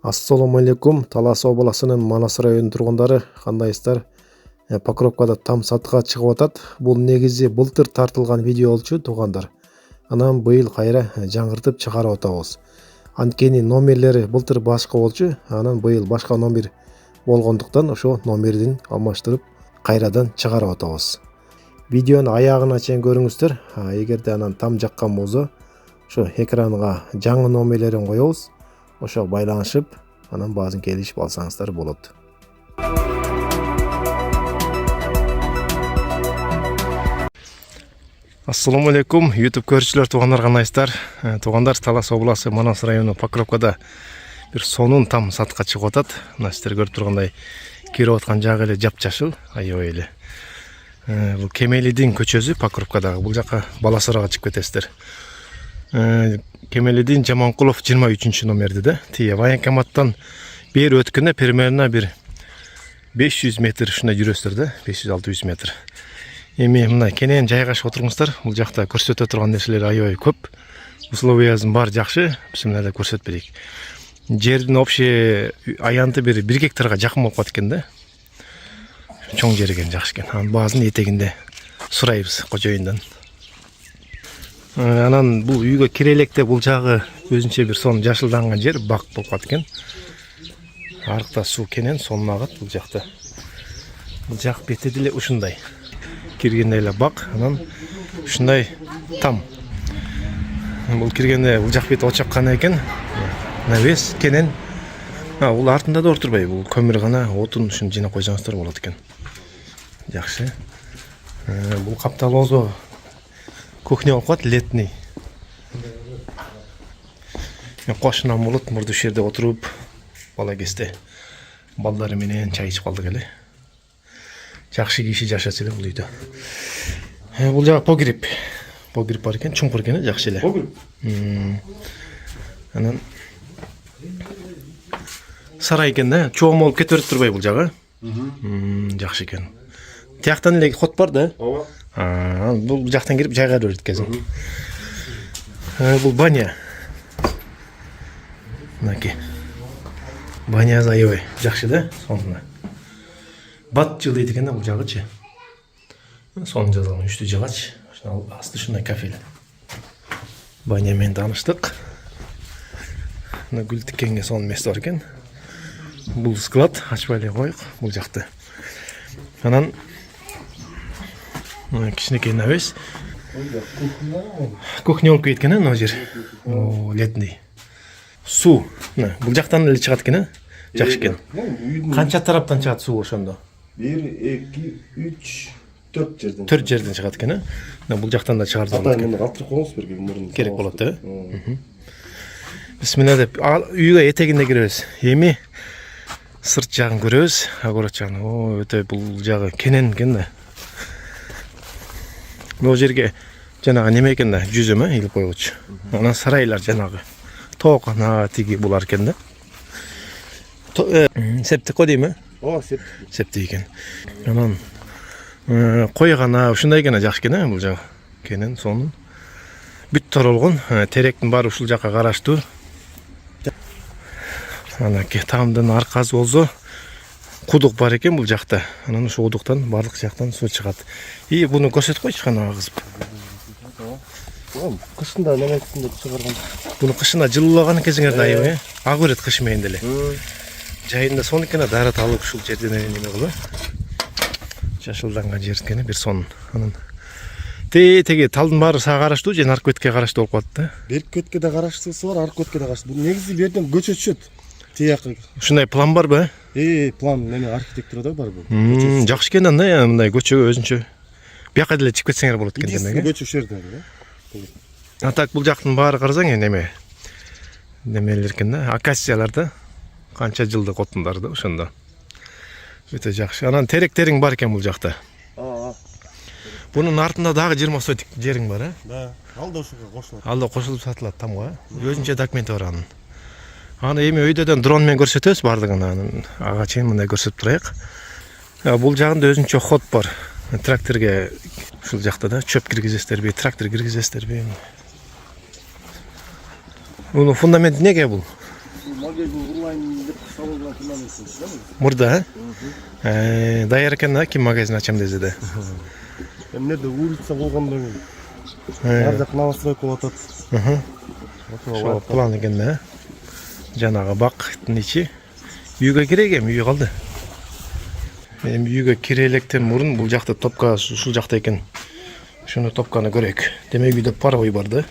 Assalamu алейкум. Талас обласынын Манас районунун тургундары кандайсыздар? Покровкада там сатка чыгып атат. Бул негизи былтыр тартылган видео болчу туугандар. Анан быйыл кайра жаңыртып чыгарып атабыз. Анткени номерлери былтыр башка болчу, анан быйыл башка номер болгондуктан ошо номердин алмаштырып кайрадан чыгарып атабыз. Видеону аягына чейин көрүңүздөр. Эгерде анан там жаккан болсо, ошо экранга жаңы номерлерин коебуз. Ошо байланышып, анан баазын келишип алсаңыздар болот. Ассаламу алейкум, YouTube көрүүчүлөр, туугандар кандайсыздар? Туугандар, Талас обласы Манас району Покровкада бир сонун там сатка чыгып атат. Мына сиздер көрүп тургандай кирип аткан жагы эле жапжашыл, аябай эле. Бул Кемелидин көчөсү Покровкадагы. Бул жака Баласарага чыгып кетесиздер. Кемелидин Жаманкулов 23 номерде да. Тие военкоматтан бери өткөндө примерно бир 500 метр ушундай жүрөсүздөр да, 500-600 метр. Эми мына кенен жайгашып отуруңуздар. Бул жакта көрсөтө турган нерселер аябай көп. Условиясын бар жакшы. Бисмилла да көрсөтүп берейик. Жердин общий аянты бир 1 гектарга жакын болуп калат экен да. Чоң жер экен, жакшы экен. Анын баазын этегинде сурайбыз кожоюндан. Анан бул үйгө кире электе бул жагы өзүнчө бир сон жашылданган жер, бак болуп калат экен. Арыкта суу кенен сонун агат бул жакта. Бул жак бети деле ушундай. Киргенде эле бак, анан ушундай там. Бул киргенде бул жак бети очаккан экен. Навес кенен. Бул артында да отурбай, бул көмүр гана, отун ушун жыйнап койсоңуздар болот экен. Жакшы. Бул капталоозо кухня болуп калат, летний. Кошунам болот, мурду ушул жерде отуруп, бала кезде балдары менен чай ичип калдык эле. Жакшы киши жашаса эле бул үйдө. Бул жагы погреб. Погреб бар экен, чуңкур экен, жакшы эле. Погреб. Анан сарай экен да, чоң болуп кете берип турбай бул жагы. Жакшы экен. Тияктан эле ход бар да. Ооба. Бул жактан кирип жайгап берет экен. Бул баня. Мынакей. Баня аябай жакшы да, сонун. Бат жыл дейт экен да бул жагычы. Сонун жазылган үчтүү жагач. Асты ушундай кафель. Баня менен тааныштык. Мына гүл тиккенге сонун место бар экен. Бул склад, ачпай эле коюк бул жакты. Анан кичинекей навес. Кухня болуп кеткен мына жер. Летний. Суу. Бул жактан эле чыгат экен, жакшы экен. Канча тараптан чыгат суу ошондо? 1, 2, 3, 4 жерден. 4 жерден чыгат экен. Бул жактан да чыгарды болот экен. Алтырып коңуз берген мурун. Керек болот, Бисмилла деп үйгө этегинде киребиз. Эми сырт жагын көрөбүз. Агорат жагын. Өтө бул жагы кенен экен да. Бул жерге жанагы неме экен да, жүзөм илип койгучу. Анан сарайлар жанагы. Тоокана тиги булар экен да. Септик го дейм, Ооба, септик. Септик экен. Анан койгана ушундай экен, жакшы экен, бул жагы. Кенен сонун. Бүт торолгон, теректин баары ушул жакка караштуу. Анакей тамдын аркасы болсо кудук бар экен бул жакта. Анан ошол кудуктан барлык жактан суу чыгат. Буну көрсөтүп койчу кана кызып. Кышында немесинде чыгарган. Буну кышында жылуулаган кезиңерде аябай, ак берет кыш менен деле. Жайында сонун экен, дары алып ушул жерден неме кылып. Жашылданган жер экен, бир сонун. Анан теги талдын баары сага караштуу, же аркы бетке караштуу болуп калат да. Берки бетке да караштуусу бар, аркы бетке да караштуу. Бул негизи бу жерден көчө түшөт. Тияк. Ушундай план барбы? План неме архитектурада бар бул. Жакшы экен анда, мындай көчөгө өзүнчө. Бияка деле чыгып кетсеңер болот экен демек. Көчө ушул жерде, Так бул жактын баары карасаң неме? Немелер экен да, акациялар да. Канча жылдык отундар да ошондо. Өтө жакшы. Анан теректериң бар экен бул жакта. Бунун артында дагы 20 сотик жериң бар, Да. Ал да ушуга кошулат. Ал да кошулуп сатылат тамга. Өзүнчө документи бар анын. Аны эми өйдөдөн дрон менен көрсөтөбүз бардыгын, анын ага чейин мындай көрсөтүп турайык. Бул жагында өзүнчө ход бар. Тракторге ушул жакта да чөп киргизесиздерби, трактор киргизесиздерби? Бунун фундаменти неге бул? магазин курулайын деп салган кимнен Мурда, даяр экен да, ким магазин ачам десе да. Эмнеде улица болгондон кийин ар жак новостройка болуп атат. Ошо план экен да. Жанагы бактын ичи. Үйгө кирегем, үй калды. Мен үйгө кире электен мурун бул жакта топка ушул жакта экен. Шуну топканы көрөйүк. Демек үйдө паровой бар да.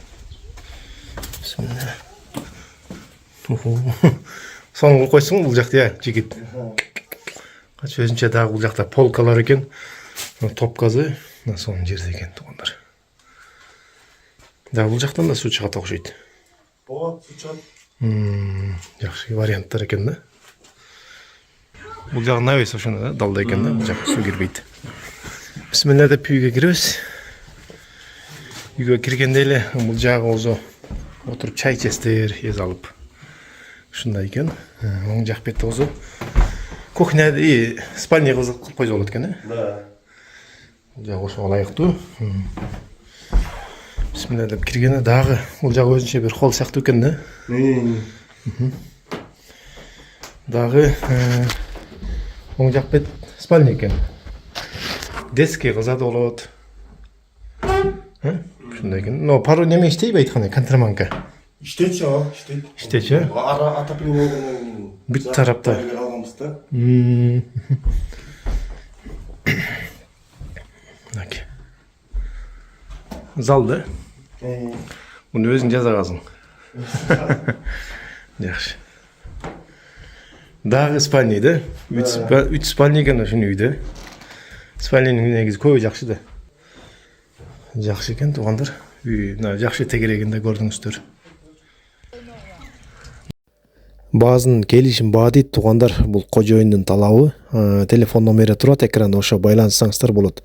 Бисмилла. Соңғы қойсың бұл жақта, жігіт. Қач өзінше дағы бұл жақта полкалар екен. Топказы, соның жерде екен туғандар. Да, бұл жақтан да су шығат оқшайды. Болады, су шығат. Жақсы варианттар екен да. Бұл жағы навес ошоны да, далда екен да, бұл жаққа су кірбейді. Бисмилла деп үйге кіребіз. Үйге кіргенде эле бұл жағы озо отырып чай честер, ез алып. Шундай екен. Оң жақ бетте озо кухня и спальня кылып койсо болот экен, Да. Бұл жағы ошо ылайыктуу. Бисмилла деп киргенде дагы бул жагы өзүнчө бир холл сыяктуу экен да. Дагы оң жақ бет спальня экен. Детский кылса да болот. Шундай экен. Но пару неме иштейби айткандай, контраманка. İşteçi ha, işteçi. İşteçi? Ara atapilin olduğunu. Büt tarafta. Almamız da. Bak. Zaldı. Bunu özün жазагасың. Yaxşı. Дагы спальняда. 3 спальня экен ошол үйдө. Спальнянын негизи көбү жакшы да. Жакшы экен туугандар. Үй жакшы тегерегинде көрдүңүздөр. Баазын келишим баа дейт туугандар, бул кожоюндун талабы. Телефон номери турат экранда, ошо байланышсаңыздар болот.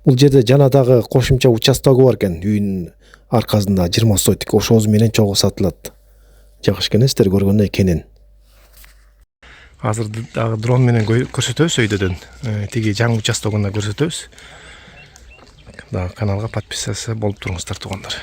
Бул жерде жана дагы кошумча участогу бар экен, үйдүн аркасында 20 сотик, ошоз менен чогуу сатылат. Жакшы экен, сиздер көргөндөй кенен. Азыр дагы дрон менен көрсөтөбүз өйдөдөн. Тиги жаңы участогунда көрсөтөбүз. Дагы каналга подписаться болуп туруңуздар туугандар.